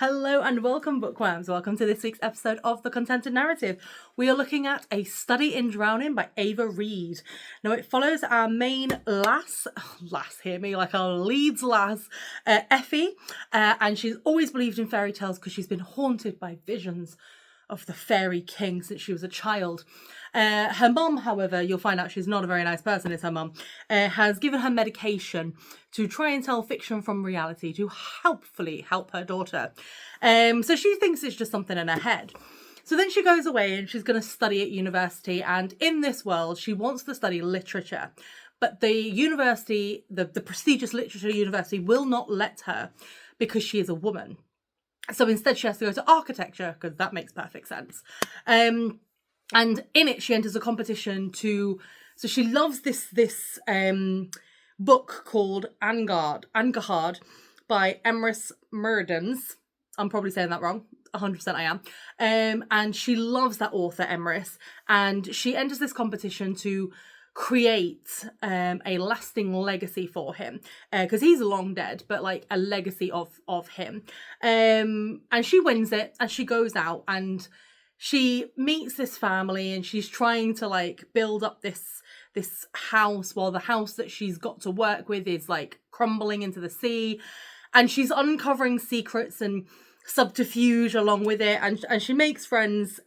Hello and welcome, bookworms. Welcome to this week's episode of The Contented Narrative. We are looking at A Study in Drowning by Ava Reid. Now, it follows our main lass, hear me, like our Leeds lass, Effie, and she's always believed in fairy tales because she's been haunted by visions of the fairy king since she was a child. Her mum, however, you'll find out she's not a very nice person, is her mum, has given her medication to try and tell fiction from reality to helpfully help her daughter. So she thinks it's just something in her head. So then she goes away and she's going to study at university, and in this world she wants to study literature. But the university, the prestigious literature university, will not let her because she is a woman. So instead she has to go to architecture because that makes perfect sense. And in it she enters a competition so she loves this book called Angahard by Emrys Murdens. I'm probably saying that wrong. 100% I am. And she loves that author, Emrys, and she enters this competition to create a lasting legacy for him, because he's long dead, but like a legacy of him. And she wins it, and she goes out and she meets this family, and she's trying to like build up this house while the house that she's got to work with is like crumbling into the sea, and she's uncovering secrets and subterfuge along with it, and she makes friends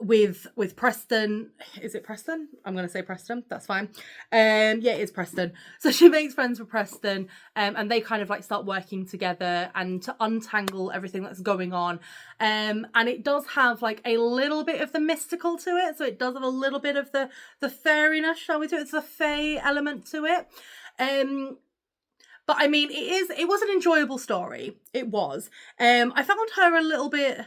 with Preston. Is it Preston? I'm going to say Preston. That's fine. Yeah, it's Preston. So she makes friends with Preston, and they kind of like start working together and to untangle everything that's going on. And it does have like a little bit of the mystical to it. So it does have a little bit of the fairiness, shall we do it? It's a fae element to it. But I mean, it was an enjoyable story. It was. I found her a little bit,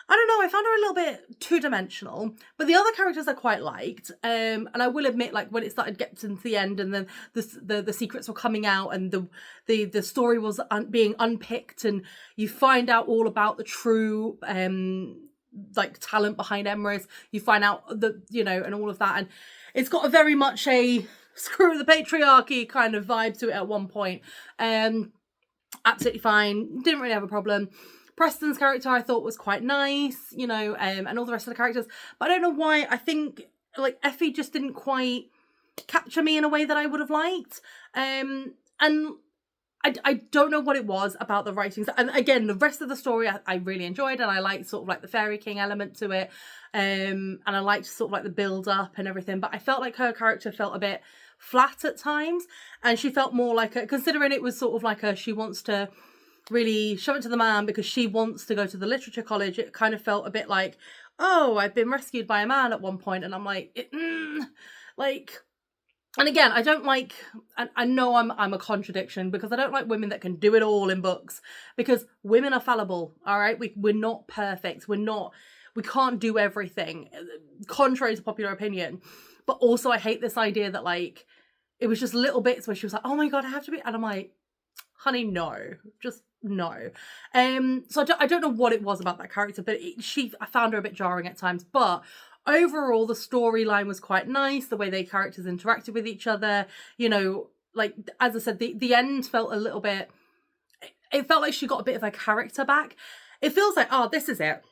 I don't know, I found her a little bit two-dimensional, but the other characters I quite liked. And I will admit, like, when it started getting to the end and then the secrets were coming out and the story was being unpicked, and you find out all about the true like talent behind Emrys, you find out and all of that, and it's got a very much a screw the patriarchy kind of vibe to it at one point. Absolutely fine, didn't really have a problem. Preston's character I thought was quite nice, and all the rest of the characters. But I don't know why, I think like Effie just didn't quite capture me in a way that I would have liked. And I don't know what it was about the writings. And again, the rest of the story I really enjoyed, and I liked sort of like the fairy king element to it. And I liked sort of like the build up and everything. But I felt like her character felt a bit flat at times. And she felt more like considering it was sort of like she wants to really show it to the man because she wants to go to the literature college, it kind of felt a bit like, oh, I've been rescued by a man at one point, and I'm like, and again, I don't like, and I know I'm a contradiction because I don't like women that can do it all in books, because women are fallible, all right? We're not perfect. We can't do everything, contrary to popular opinion. But also I hate this idea that like, it was just little bits where she was like, oh my God, I have to be, and I'm like, honey, no, just no. So I don't know what it was about that character, but I found her a bit jarring at times. But overall, the storyline was quite nice. The way the characters interacted with each other, like as I said, the end felt a little bit. It felt like she got a bit of her character back. It feels like, oh, this is it.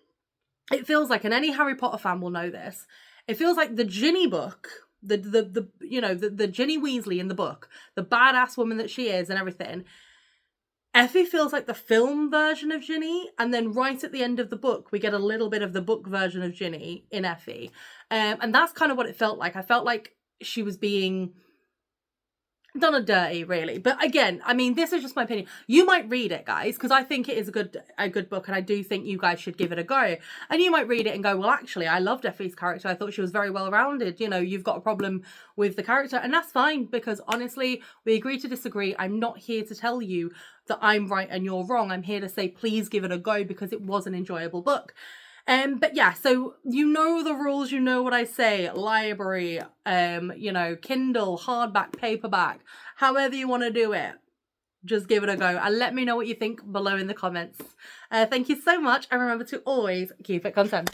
It feels like, and any Harry Potter fan will know this. It feels like the Ginny book. The Ginny Weasley in the book, the badass woman that she is and everything. Effie feels like the film version of Ginny, and then right at the end of the book, we get a little bit of the book version of Ginny in Effie. And that's kind of what it felt like. I felt like she was being done a dirty, really. But again, I mean, this is just my opinion. You might read it, guys, because I think it is a good book, and I do think you guys should give it a go. And you might read it and go, well, actually, I loved Effie's character. I thought she was very well rounded. You've got a problem with the character, and that's fine, because honestly, we agree to disagree. I'm not here to tell you that I'm right and you're wrong. I'm here to say, please give it a go, because it was an enjoyable book. But yeah, so the rules, what I say, library, Kindle, hardback, paperback, however you want to do it, just give it a go and let me know what you think below in the comments. Thank you so much, and remember to always keep it content.